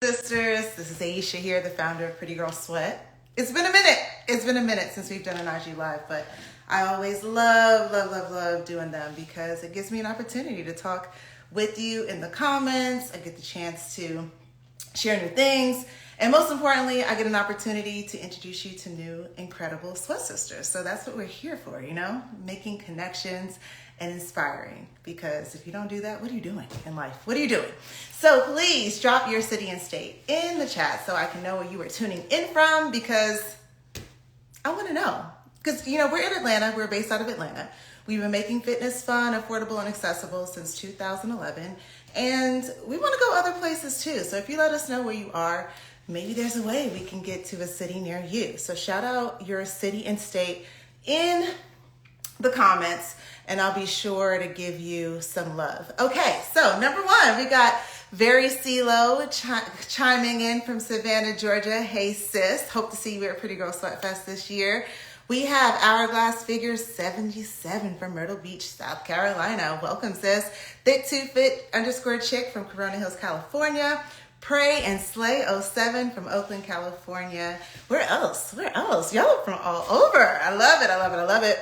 Sisters, this is Aeshia here, the founder of Pretty Girl Sweat. It's been a minute. It's been a minute since we've done an IG Live, but I always love doing them because it gives me an opportunity to talk with you in the comments. I get the chance to share new things, and most importantly, I get an opportunity to introduce you to new, incredible sweat sisters. So that's what we're here for, making connections and inspiring. Because if you don't do that, what are you doing in life? What are you doing? So please drop your city and state in the chat so I can know where you are tuning in from, because I want to know. Because, we're in Atlanta. We're based out of Atlanta. We've been making fitness fun, affordable, and accessible since 2011. And we want to go other places too. So if you let us know where you are, maybe there's a way we can get to a city near you. So shout out your city and state in the comments, and I'll be sure to give you some love. Okay, so number one, we got Very CeeLo chiming in from Savannah, Georgia. Hey sis, hope to see you at Pretty Girl Sweat Fest this year. We have Hourglass Figures 77 from Myrtle Beach, South Carolina. Welcome, sis. Thick2Fit_chick from Corona Hills, California. Pray and Slay 07 from Oakland, California. Where else? Y'all are from all over. I love it.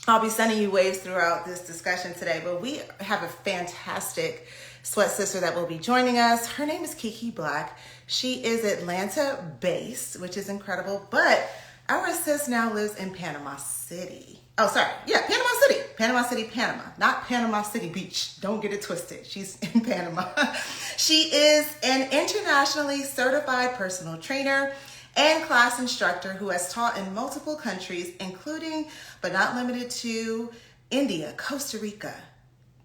I'll be sending you waves throughout this discussion today, but we have a fantastic sweat sister that will be joining us. Her name is KIKI Black. She is Atlanta-based, which is incredible, but our sis now lives in Panama City. Oh, sorry. Yeah, Panama City. Panama City, Panama. Not Panama City Beach. Don't get it twisted. She's in Panama. She is an internationally certified personal trainer and class instructor who has taught in multiple countries, including but not limited to India, Costa Rica,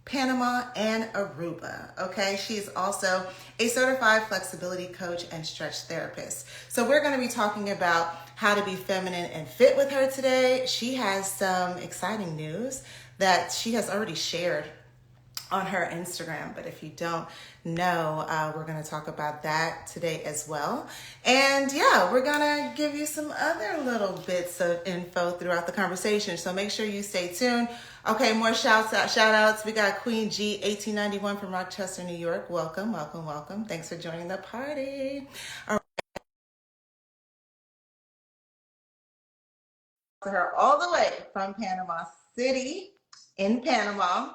Panama, and Aruba. Okay, she is also a certified flexibility coach and stretch therapist. So we're going to be talking about how to be feminine and fit with her today. She has some exciting news that she has already shared on her Instagram, but if you don't know, we're going to talk about that today as well. And yeah, we're going to give you some other little bits of info throughout the conversation, so make sure you stay tuned. Okay, more shout outs. We got Queen G 1891 from Rochester, New York. Welcome. Thanks for joining the party. All right. To her all the way from Panama City in Panama.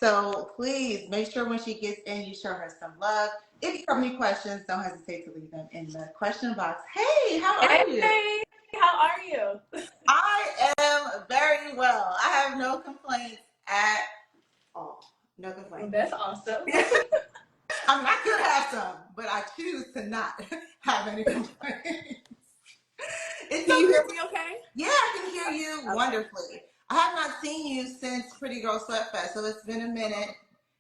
So please make sure when she gets in, you show her some love. If you have any questions, don't hesitate to leave them in the question box. Hey, how are you? Hey, how are you? I am very well. I have no complaints at all. No complaints. That's awesome. I mean, I could have some, but I choose to not have any complaints. Can you hear me okay? Yeah, I can hear you wonderfully. I have not seen you since Pretty Girl Sweat Fest, so it's been a minute.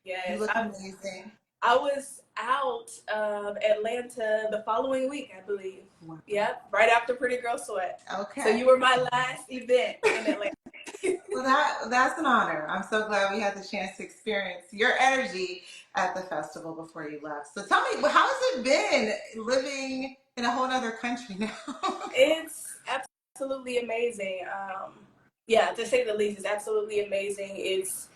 Yes. You look amazing. I was out of Atlanta the following week, I believe. Wow. Yep, right after Pretty Girl Sweat. Okay. So you were my last event in Atlanta. Well, that's an honor. I'm so glad we had the chance to experience your energy at the festival before you left. So tell me, how has it been living in a whole other country now? It's absolutely amazing. Yeah, to say the least, it's absolutely amazing. It's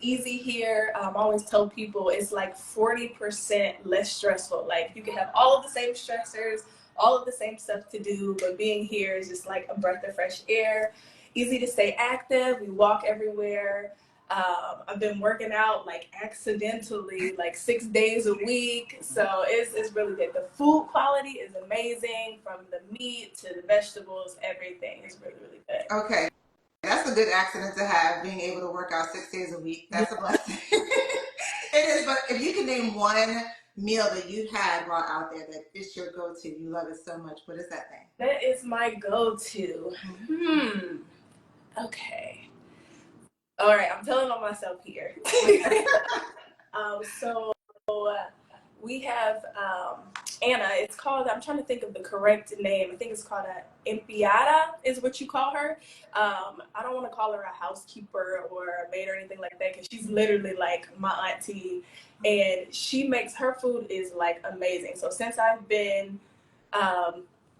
easy here. I always tell people it's like 40% less stressful. Like you can have all of the same stressors, all of the same stuff to do, but being here is just like a breath of fresh air. Easy to stay active. We walk everywhere. I've been working out like accidentally, like 6 days a week. So it's really good. The food quality is amazing, from the meat to the vegetables, everything is really, really good. Okay. That's a good accident to have, being able to work out 6 days a week. That's a blessing. It is, but if you can name one meal that you had while out there that is your go-to, you love it so much, what is that thing? That is my go-to. Okay. All right, I'm telling on myself here. So we have Anna. It's called, I'm trying to think of the correct name. I think it's called a empiada is what you call her. I don't want to call her a housekeeper or a maid or anything like that, because she's literally like my auntie, and she makes, her food is like amazing. So since I've been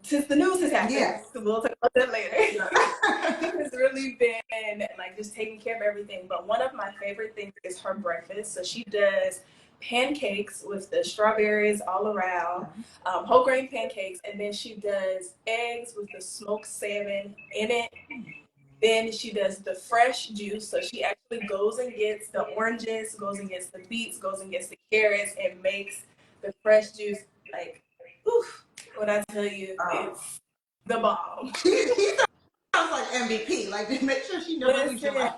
since the news has happened, yes, we'll talk about that later. It's really been like just taking care of everything. But one of my favorite things is her breakfast. So she does pancakes with the strawberries all around, whole grain pancakes, and then she does eggs with the smoked salmon in it. Then she does the fresh juice. So she actually goes and gets the oranges, goes and gets the beets, goes and gets the carrots, and makes the fresh juice. Like, oof, when I tell you, it's the bomb. She sounds like MVP. Like, make sure she knows what you like.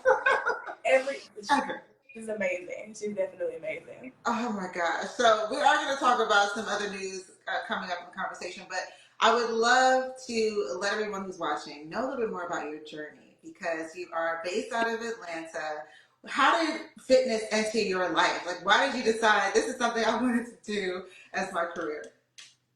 She's amazing. She's definitely amazing. Oh my gosh. So we are going to talk about some other news coming up in the conversation, but I would love to let everyone who's watching know a little bit more about your journey, because you are based out of Atlanta. How did fitness enter your life? Like, why did you decide this is something I wanted to do as my career?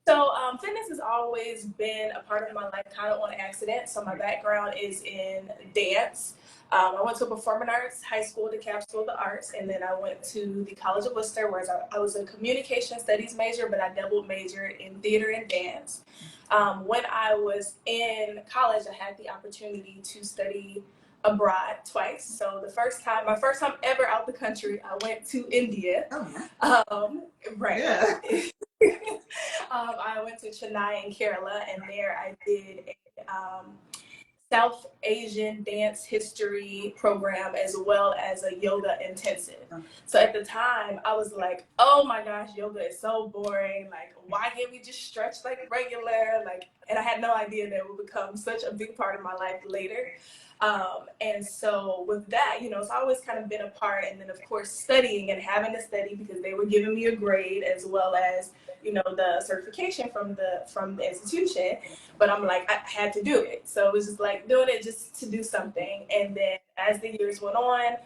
So fitness has always been a part of my life, kind of on accident. So my background is in dance. I went to performing arts high school, DeKalb School of the Arts, and then I went to the College of Worcester, where I was a communication studies major, but I double majored in theater and dance. When I was in college, I had the opportunity to study abroad twice. So my first time ever out the country, I went to India. Right. Yeah. I went to Chennai in Kerala, and there I did a South Asian dance history program as well as a yoga intensive. So at the time, I was like, oh my gosh, yoga is so boring. Like, why can't we just stretch like regular? Like, and I had no idea that it would become such a big part of my life later. And so with that, it's always kind of been a part. And then of course, studying and having to study, because they were giving me a grade as well as, the certification from the institution. But I'm like, I had to do it. So it was just like doing it just to do something. And then as the years went on,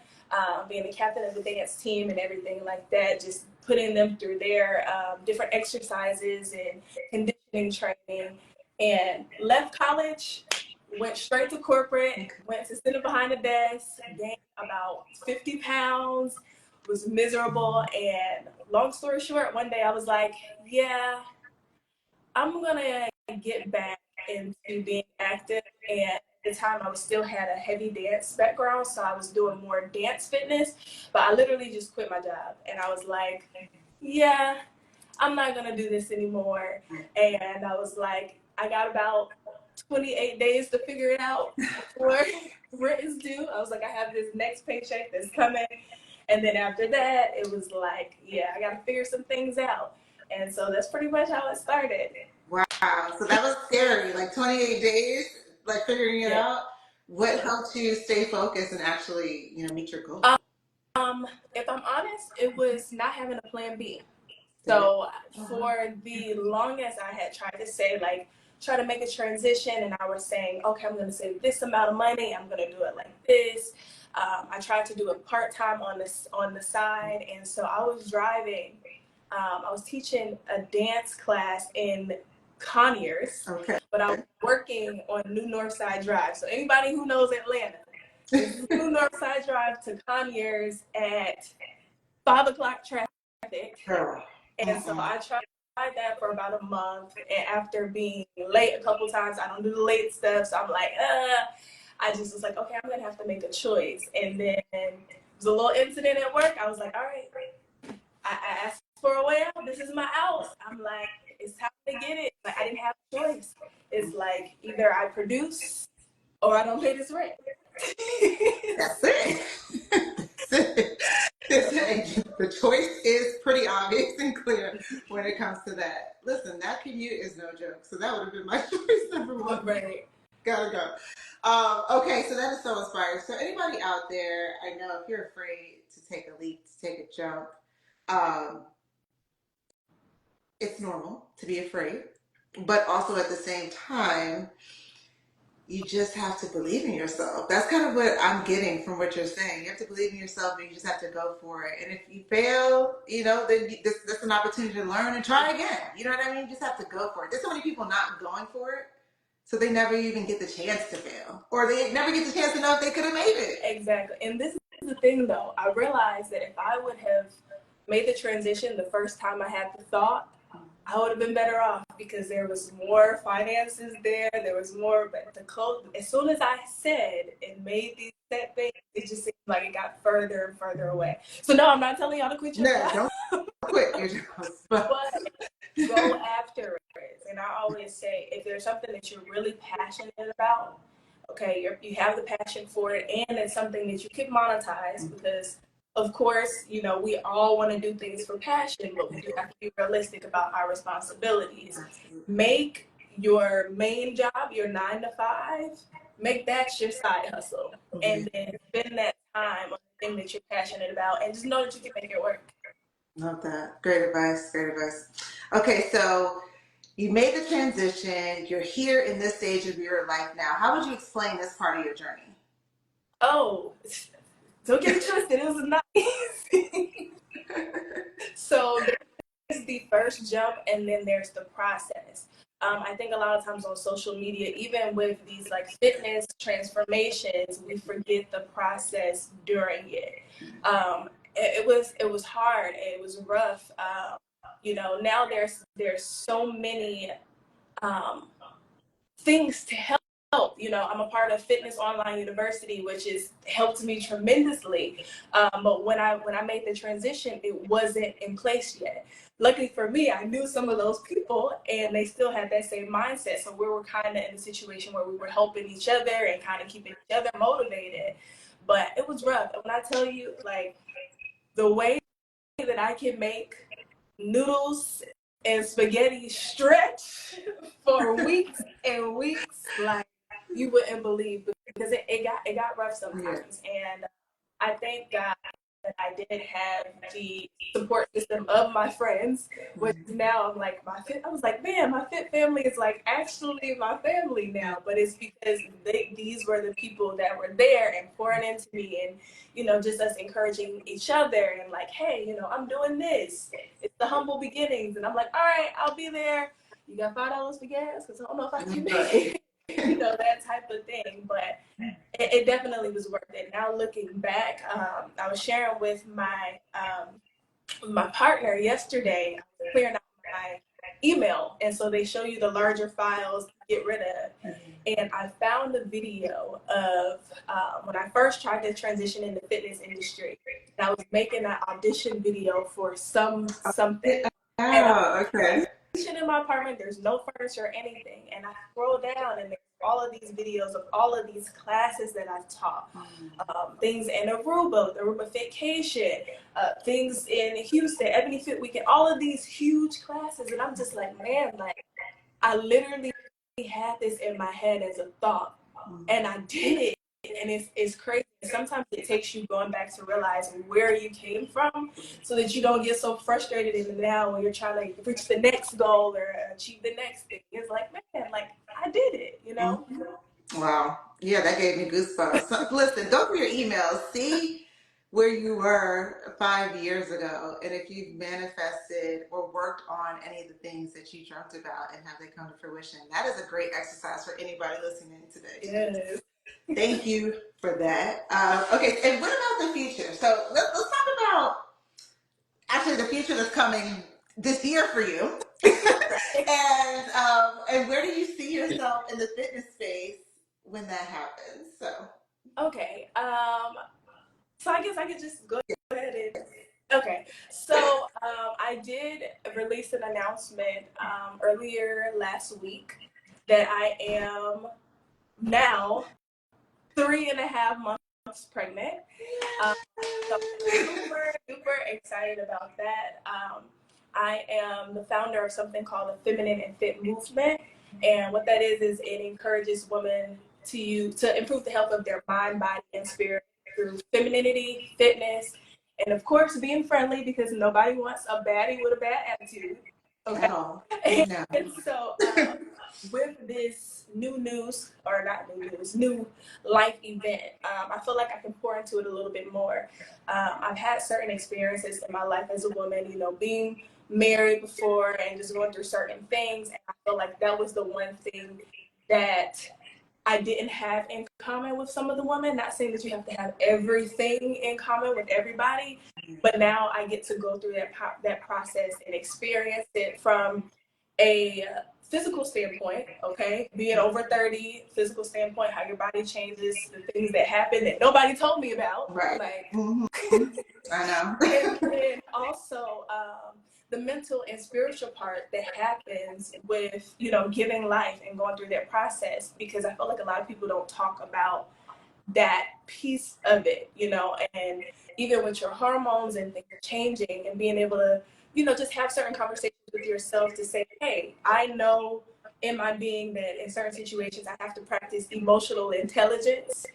being the captain of the dance team and everything like that, just putting them through their different exercises and conditioning training, and left college, went straight to corporate, went to sitting behind the desk, gained about 50 pounds, was miserable. And long story short, one day I was like, yeah, I'm gonna get back into being active. And at the time, I still had a heavy dance background, so I was doing more dance fitness, but I literally just quit my job. And I was like, yeah, I'm not gonna do this anymore. And I was like, I got about 28 days to figure it out before rent is due. I was like, I have this next paycheck that's coming. And then after that, it was like, yeah, I got to figure some things out. And so that's pretty much how it started. Wow. So that was scary. Like 28 days, like figuring it out. What helped you stay focused and actually, meet your goal? If I'm honest, it was not having a plan B. So for the longest, I had tried to say, like, try to make a transition, and I was saying, okay, I'm going to save this amount of money. I'm going to do it like this. I tried to do it part-time on the side. And so I was driving. I was teaching a dance class in Conyers, but I was working on New Northside Drive. So anybody who knows Atlanta, it's New Northside Drive to Conyers at 5 o'clock traffic. And so I tried that for about a month. And after being late a couple times, I don't do the late stuff. So I'm like, I just was like, okay, I'm going to have to make a choice. And then there was a little incident at work. I was like, all right, I asked for a way out. This is my out. I'm like, it's time to get it. Like, I didn't have a choice. It's like, either I produce or I don't pay this rent. That's it. That's it. The choice is pretty obvious and clear when it comes to that. Listen, that commute is no joke. So that would have been my choice number one. Right. Gotta go. Okay, so that is so inspiring. So anybody out there, I know if you're afraid to take a leap, to take a jump, it's normal to be afraid. But also at the same time, you just have to believe in yourself. That's kind of what I'm getting from what you're saying. You have to believe in yourself, and you just have to go for it. And if you fail, then that's an opportunity to learn and try again. You know what I mean? You just have to go for it. There's so many people not going for it, so they never even get the chance to fail. Or they never get the chance to know if they could have made it. Exactly. And this is the thing, though. I realized that if I would have made the transition the first time I had the thought, I would have been better off, because there was more finances there. There was more, but as soon as I said and made these setbacks, it just seemed like it got further and further away. So no, I'm not telling y'all to quit your job. quit your job. But go after it. And I always say, if there's something that you're really passionate about, okay, you have the passion for it, and it's something that you can monetize, because of course, you know, we all want to do things for passion, but we do have to be realistic about our responsibilities. Make your main job, your 9 to 5, make that your side hustle, and then spend that time on the thing that you're passionate about, and just know that you can make it work. Love that. Great advice. Great advice. Okay, so you made the transition. You're here in this stage of your life now. How would you explain this part of your journey? Oh, don't get it twisted. It was not easy. So there's the first jump, and then there's the process. I think a lot of times on social media, even with these like fitness transformations, we forget the process during it. It was hard. It was rough. You know, now there's so many um, things to help. You know, I'm a part of Fitness Online University, which has helped me tremendously. But when I made the transition, it wasn't in place yet. Luckily for me, I knew some of those people, and they still had that same mindset. So we were kind of in a situation where we were helping each other and kind of keeping each other motivated. But it was rough. And when I tell you, like, the way that I can make noodles and spaghetti stretch for weeks and weeks, like, you wouldn't believe, because it got rough sometimes. And I thank God that I did have the support system of my friends, which now I'm like, I was like, man, my fit family is like actually my family now. But it's because these were the people that were there and pouring into me, and, you know, just us encouraging each other, and like, hey, you know, I'm doing this. It's the humble beginnings. And I'm like, all right, I'll be there. You got $5 for gas? Because I don't know if I can make it. You know, that type of thing. But it definitely was worth it. Now looking back, I was sharing with my partner yesterday, clearing out my email, and so they show you the larger files to get rid of. And I found a video of when I first tried to transition in the fitness industry. And I was making an audition video for something. And Okay. in my apartment, there's no furniture or anything, and I scroll down and there's all of these videos of all of these classes that I've taught, things in Aruba, the Aruba Fitcation, things in Houston, Ebony Fit Weekend, all of these huge classes. And I'm just like, man, like, I literally had this in my head as a thought, and I did it. And it's crazy. Sometimes it takes you going back to realize where you came from, so that you don't get so frustrated in the now when you're trying to reach the next goal or achieve the next thing. It's like, man, like, I did it, you know? Wow. Yeah, that gave me goosebumps. So, listen, go through your emails. See where you were 5 years ago, and if you've manifested or worked on any of the things that you dreamt about, and have they come to fruition. That is a great exercise for anybody listening today. Yes. Thank you for that. Okay, and what about the future? So let's talk about actually the future that's coming this year for you. And where do you see yourself in the fitness space when that happens? So Okay. So I guess I could just go ahead and. Okay. So I did release an announcement earlier last week that I am now 3.5 months pregnant. So super excited about that. I am the founder of something called the Feminine and Fit Movement, and what that is it encourages women to improve the health of their mind, body, and spirit through femininity, fitness, and of course being friendly, because nobody wants a baddie with a bad attitude. Okay. at all. No. And so with this new life event, I feel like I can pour into it a little bit more. I've had certain experiences in my life as a woman, you know, being married before and just going through certain things. And I feel like that was the one thing that I didn't have in common with some of the women. Not saying that you have to have everything in common with everybody, but now I get to go through that process and experience it from a physical standpoint, okay, being over 30, physical standpoint, how your body changes, the things that happen that nobody told me about, Right. like, I know. and also the mental and spiritual part that happens with, you know, giving life and going through that process, because I feel like a lot of people don't talk about that piece of it, you know, and even with your hormones and things changing and being able to, you know, just have certain conversations with yourself to say, hey, I know in my being that in certain situations I have to practice emotional intelligence.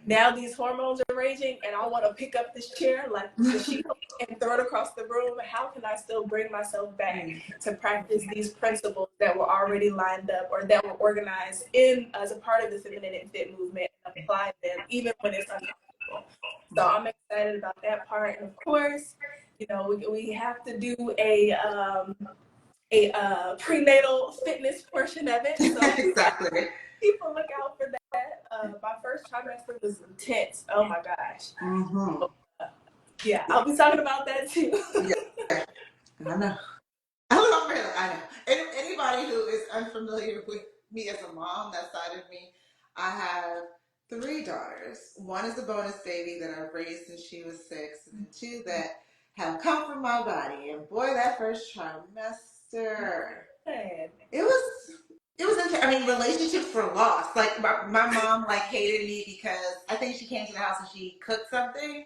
Now these hormones are raging and I want to pick up this chair like the She-Hulk and throw it across the room. How can I still bring myself back to practice these principles that were already lined up or that were organized in as a part of the feminine and fit movement, and apply them even when it's uncomfortable? So I'm excited about that part. And of course, you know, we have to do a prenatal fitness portion of it. So Exactly. people look out for that. My first trimester was intense. Oh my gosh. So, yeah, I'll be talking about that too. Yeah, I know. I know. Anybody who is unfamiliar with me as a mom, that side of me, I have three daughters. One is a bonus baby that I've raised since she was 6, and then two that have come from my body. And boy, that first trimester, it was I mean, relationships were lost. Like my mom like hated me because I think she came to the house and she cooked something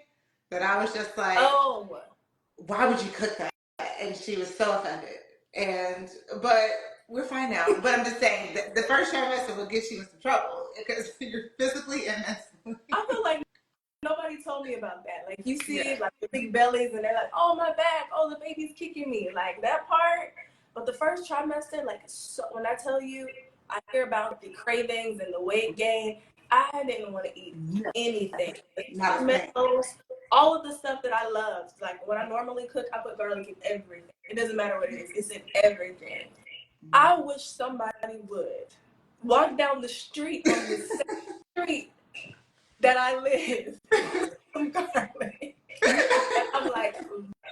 that I was just like, Oh, why would you cook that? And she was so offended. But we're fine now. But I'm just saying that the first trimester will get you in some trouble because you're physically and mentally. I feel like nobody told me about that. Like you see, Yeah. like the big bellies, and they're like, "Oh my back! Oh, the baby's kicking me!" Like that part. But the first trimester, like, so when I tell you, I hear about the cravings and the weight gain. I didn't want to eat anything. The Not a thing. tomatoes, all of the stuff that I loved. Like when I normally cook, I put garlic in everything. It doesn't matter what it is; it's in everything. I wish somebody would walk down the street on the same street that I live with some garlic. And I'm like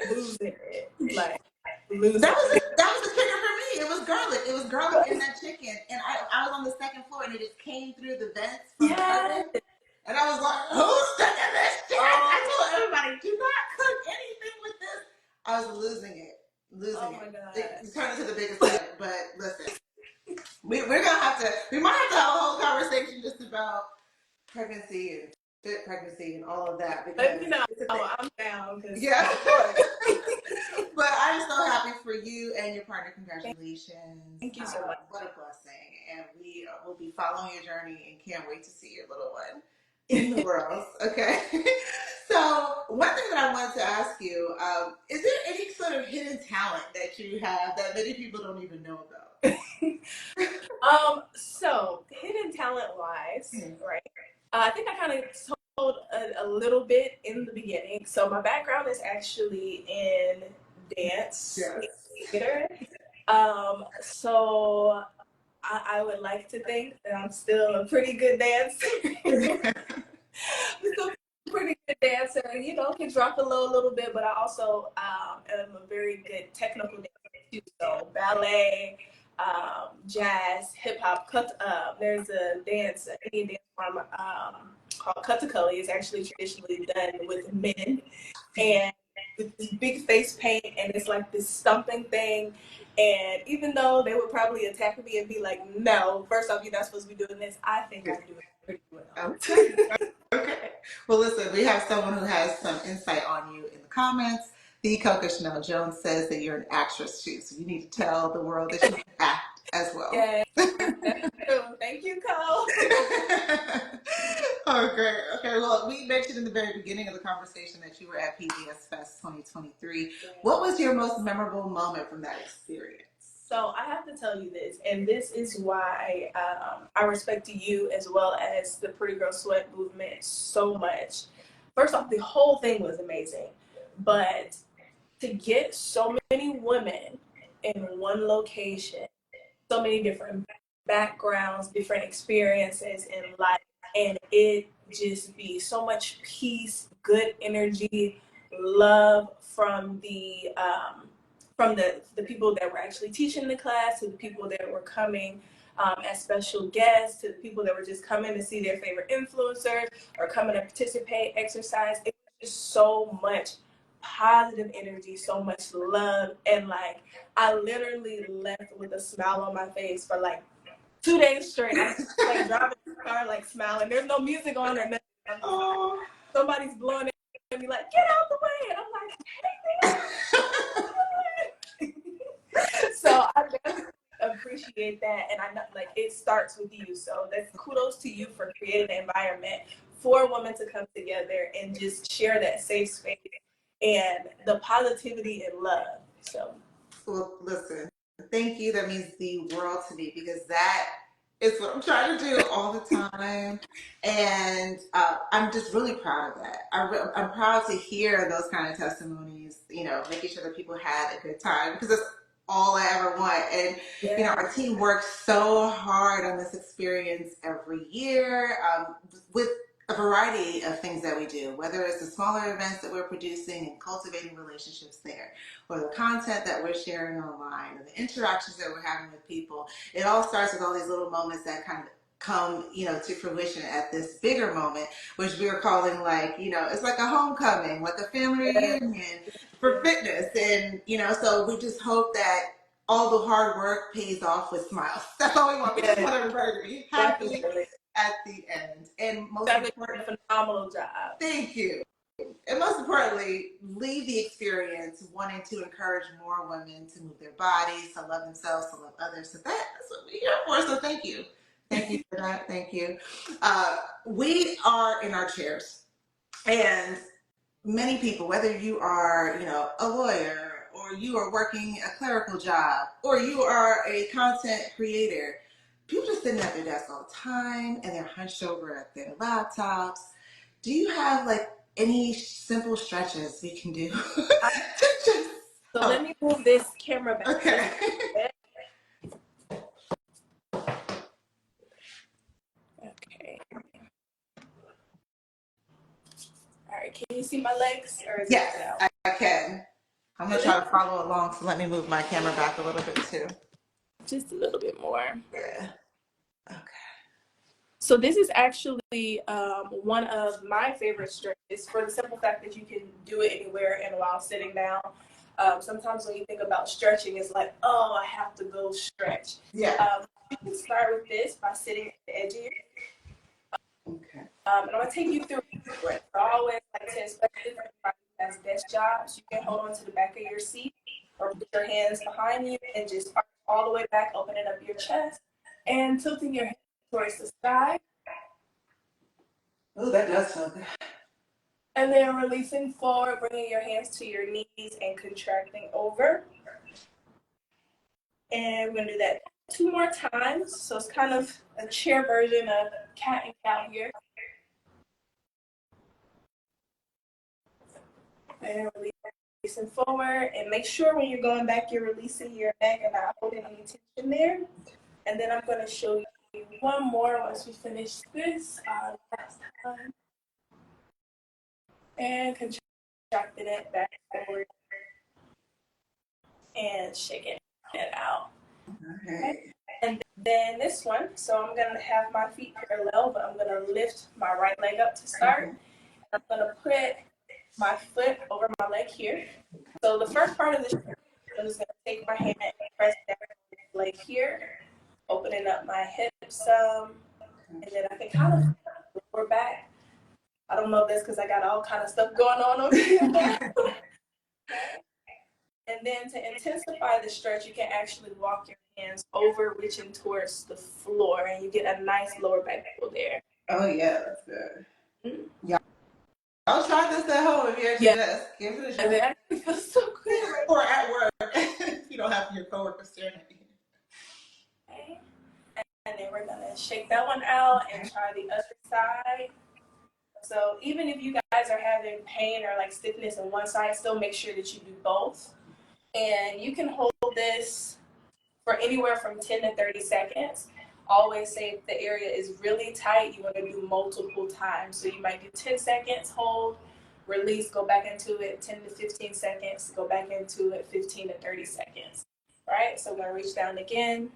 losing it. Like losing it. That was the trigger for me. It was garlic. It was garlic in that chicken, and I was on the second floor, and it just came through the vents from the Yes. oven, and I was like, "Who's cooking this shit?" I told everybody, "Do not cook anything with this." I was losing it, Oh losing my it. god. It turned into the biggest fight. But listen, we're gonna have to. We might have to have a whole conversation just about pregnancy and fit pregnancy and all of that Let because me know. it's a thing. Oh, I'm down because Yeah. of course. But I'm so happy for you and your partner. Congratulations. Thank you so much. What a blessing. And we will be following your journey and can't wait to see your little one in the world. Okay. So, one thing that I wanted to ask you is there any sort of hidden talent that you have that many people don't even know about? So hidden talent wise, right? I think I kind of told a little bit in the beginning. So my background is actually in dance, Yes. theater. So I would like to think that I'm still a pretty good dancer. I'm still a pretty good dancer, and you know, can drop the low a little bit, but I also am a very good technical dancer too. So ballet, jazz, hip hop. There's a dance, an Indian dance form called Kathakali. It's actually traditionally done with men, and with this big face paint, and it's like this stumping thing. And even though they would probably attack me and be like, "No, first off, you're not supposed to be doing this," I think I do it pretty well. Okay. Okay. Well, listen, we have someone who has some insight on you in the comments. The Coco Chanel Jones says that you're an actress too, so you need to tell the world that you can act as well. Yeah, that's true. Thank you, Cole. Oh, great. Okay, well, we mentioned in the very beginning of the conversation that you were at PBS Fest 2023. What was your most memorable moment from that experience? So I have to tell you this, and this is why I respect you as well as the Pretty Girl Sweat movement so much. First off, the whole thing was amazing, but to get so many women in one location, so many different backgrounds, different experiences in life, and it just be so much peace, good energy, love from the people that were actually teaching the class, to the people that were coming as special guests, to the people that were just coming to see their favorite influencers or coming to participate, exercise. It was just so much positive energy, so much love, and like I literally left with a smile on my face for like 2 days straight. I'm like driving the car, like smiling. There's no music on or nothing. I'm just like, somebody's blowing it at me, like, get out the way, and I'm like, hey, so I definitely appreciate that, and I know like it starts with you. So that's kudos to you for creating an environment for women to come together and just share that safe space and the positivity and love. So, well, listen, thank you. That means the world to me because that is what I'm trying to do all the time. And I'm just really proud of that. I'm proud to hear those kind of testimonies, making sure that people had a good time because that's all I ever want. And, our team works so hard on this experience every year with a variety of things that we do, whether it's the smaller events that we're producing and cultivating relationships there, or the content that we're sharing online, or the interactions that we're having with people. It all starts with all these little moments that kind of come, to fruition at this bigger moment, which we are calling like, it's like a homecoming, like a family reunion for fitness. And, so we just hope that all the hard work pays off with smiles. That's all we want. We just want everybody to be happy at the end. And most importantly, a phenomenal job. Thank you. And most importantly, leave the experience wanting to encourage more women to move their bodies, to love themselves, to love others. So that's what we're here for. So thank you. Thank you for that. Thank you. We are in our chairs. And many people, whether you are, a lawyer, or you are working a clerical job, or you are a content creator, people just sitting at their desk all the time and they're hunched over at their laptops. Do you have like any simple stretches we can do? So let me move this camera back. Okay. Okay. All right. Can you see my legs? Or is Yes, it out? I can. I'm going to try to follow along, so let me move my camera back a little bit too. Just a little bit more. Yeah. Okay. So this is actually one of my favorite stretches for the simple fact that you can do it anywhere and while sitting down. Sometimes when you think about stretching, it's like, oh, I have to go stretch. Yeah. You can start with this by sitting at the edge of your Okay. and I'm going to take you through it. So I always like to, especially for anybody who has desk jobs, you can hold on to the back of your seat or put your hands behind you and just arch all the way back, opening up your chest and tilting your head towards the sky. Oh, that does feel good. And then releasing forward, bringing your hands to your knees and contracting over. And we're going to do that 2 more times. So it's kind of a chair version of cat and cow here. And releasing forward. And make sure when you're going back, you're releasing your neck and not holding any tension there. And then I'm going to show you one more once we finish this. Last time. And contracting it back forward. And shaking it out. Okay. And then this one, so I'm going to have my feet parallel, but I'm going to lift my right leg up to start. I'm going to put my foot over my leg here. So the first part of the stretch, I'm just going to take my hand and press down on my leg here, opening up my hips and then I can kind of lower back. I don't know if that's because I got all kind of stuff going on over here. Okay. And then to intensify the stretch, you can actually walk your hands over, reaching towards the floor, and you get a nice lower back pull there. Oh, yeah, that's good. Mm-hmm. Yeah. I'll try this at home if you're at your desk. Give it a shot. And it actually feels so good. Right? Or at work. You don't have your coworkers staring at you. Okay. And then we're going to shake that one out and try the other side. So even if you guys are having pain or like stiffness on one side, still make sure that you do both. And you can hold this for anywhere from 10 to 30 seconds. Always say if the area is really tight, you want to do multiple times. So you might do 10 seconds, hold, release, go back into it 10 to 15 seconds, go back into it 15 to 30 seconds. Right? So we're going to reach down again,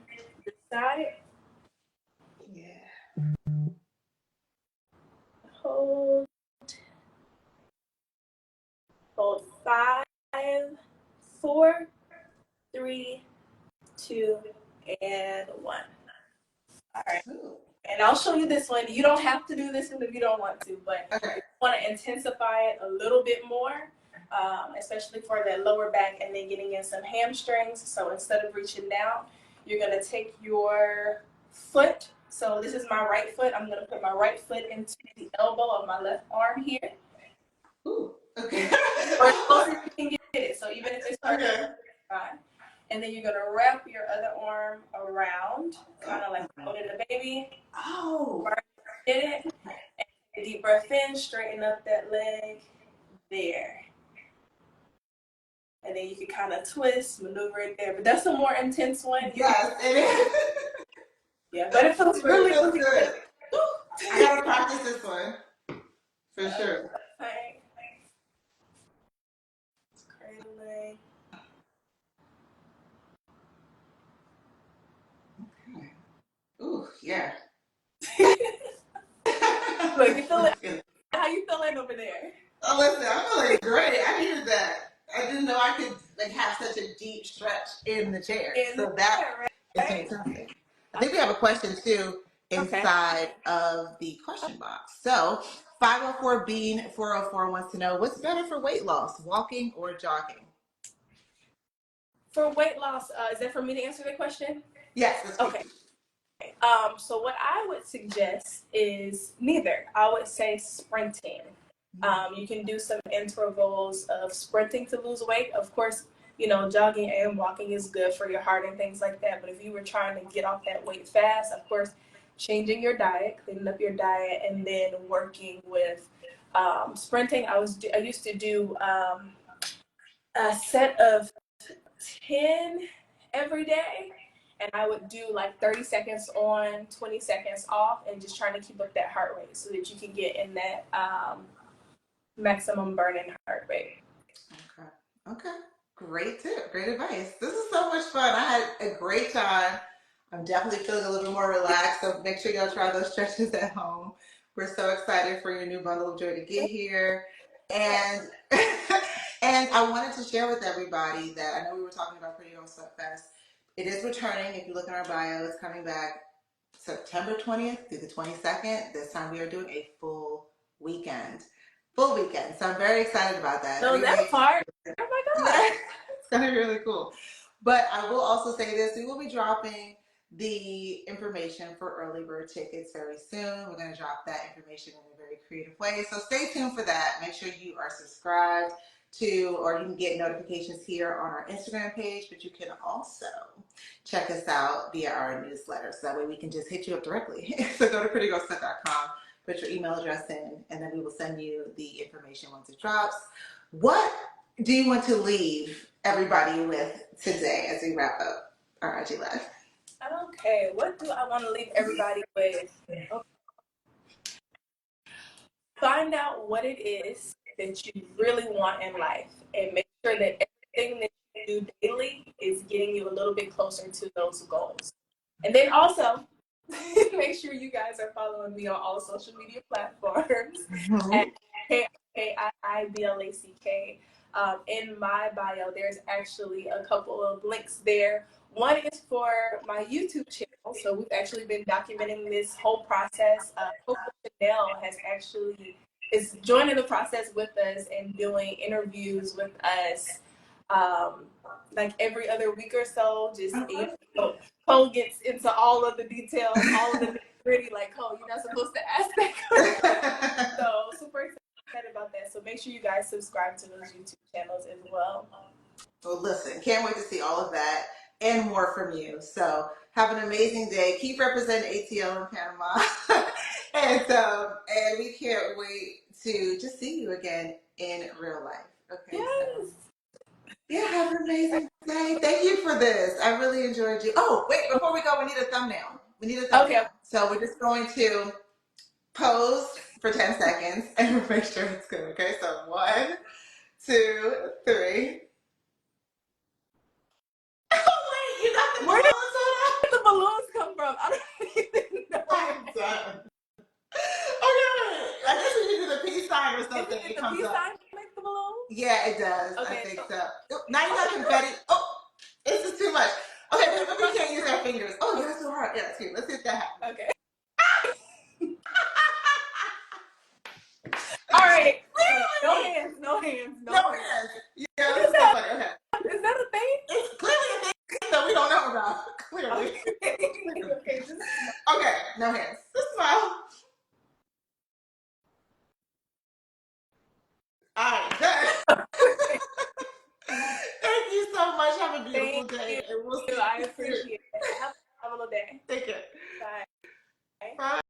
this side. Yeah. Hold. Hold 5, 4, 3, 2, and 1. All right. Ooh. And I'll show you this one. You don't have to do this one if you don't want to, but Okay. if you want to intensify it a little bit more, especially for that lower back and then getting in some hamstrings. So instead of reaching down, you're going to take your foot. So this is my right foot. I'm going to put my right foot into the elbow of my left arm here. Ooh. Okay. Or as close as you can get it. So even if it's hard, Okay. fine. And then you're going to wrap your other arm around, kind of like holding a baby. Oh. Get it? And deep breath in, straighten up that leg. There. And then you can kind of twist, maneuver it there. But that's a more intense one. Yes, it is. Yeah, but it feels really, really good. I gotta practice this one. For sure. Right. Cradling. Okay. Ooh, yeah. Look, you feel it? How you feeling over there? Oh, listen, I'm feeling great. I hear that. I didn't know I could like have such a deep stretch in the chair. So that is fantastic. I think we have a question too inside of the question box. So 504 Bean 404 wants to know what's better for weight loss, walking or jogging? For weight loss, is that for me to answer the question? Yes, that's okay. So what I would suggest is neither. I would say sprinting. You can do some intervals of sprinting to lose weight. Of course, you know, jogging and walking is good for your heart and things like that. But if you were trying to get off that weight fast, of course, changing your diet, cleaning up your diet, and then working with sprinting. I used to do a set of 10 every day, and I would do like 30 seconds on, 20 seconds off, and just trying to keep up that heart rate so that you can get in that maximum burning heart rate. Okay. Okay. Great tip. Great advice. This is so much fun. I had a great time. I'm definitely feeling a little bit more relaxed. So make sure y'all try those stretches at home. We're so excited for your new bundle of joy to get here. And and I wanted to share with everybody that I know we were talking about Pretty Girl Sweat Fest. It is returning. If you look in our bio, it's coming back September 20th through the 22nd. This time we are doing a full weekend. Full weekend. So I'm very excited about that. So that part, oh my God. It's going to be really cool. But I will also say this, we will be dropping the information for early bird tickets very soon. We're going to drop that information in a very creative way. So stay tuned for that. Make sure you are subscribed to, or you can get notifications here on our Instagram page, but you can also check us out via our newsletter. So that way we can just hit you up directly. So go to prettygirlsweat.com, put your email address in, and then we will send you the information once it drops. What do you want to leave everybody with today as we wrap up our IG Live? Okay, what do I want to leave everybody with? Okay. Find out what it is that you really want in life, and make sure that everything that you do daily is getting you a little bit closer to those goals. And then also, make sure you guys are following me on all social media platforms at KIBLACK. In my bio, there's actually a couple of links there. One is for my YouTube channel. So we've actually been documenting this whole process. Coco Chanel is joining the process with us and doing interviews with us like every other week or so. Just Cole gets into all of the details, all of the nitty-gritty, like, Cole, you're not supposed to ask that. So super excited about that. So make sure you guys subscribe to those YouTube channels as well. Well, listen, can't wait to see all of that and more from you. So have an amazing day. Keep representing ATL in Panama. and we can't wait to just see you again in real life. Okay. Yes. So. Yeah, have an amazing day. Thank you for this. I really enjoyed you. Oh, wait, before we go, we need a thumbnail. Okay. So we're just going to pose for 10 seconds and make sure it's good. Okay, so 1, 2, 3. Oh wait, you got the Where did balloons the balloons come from? I don't even know. I'm done. Okay, I guess we should do the peace sign or something. Did It the comes peace up. sign make the balloon? Yeah, it does. I Okay. think so. Oh, now you got confetti. Oh, this is too much. Okay, but we can't use our fingers. Oh, yeah, that's so hard. Yeah, that's cute. Let's see if that happens. Okay. All right. No hands. No hands. No hands. Yeah, What this is is so that? funny. Okay. Is that a thing? It's clearly a thing that we don't know about. Clearly. Okay. Just Okay, no hands. Just smile. All right, good. Thank you so much. Have a beautiful thank day. you. And we'll see I you soon. appreciate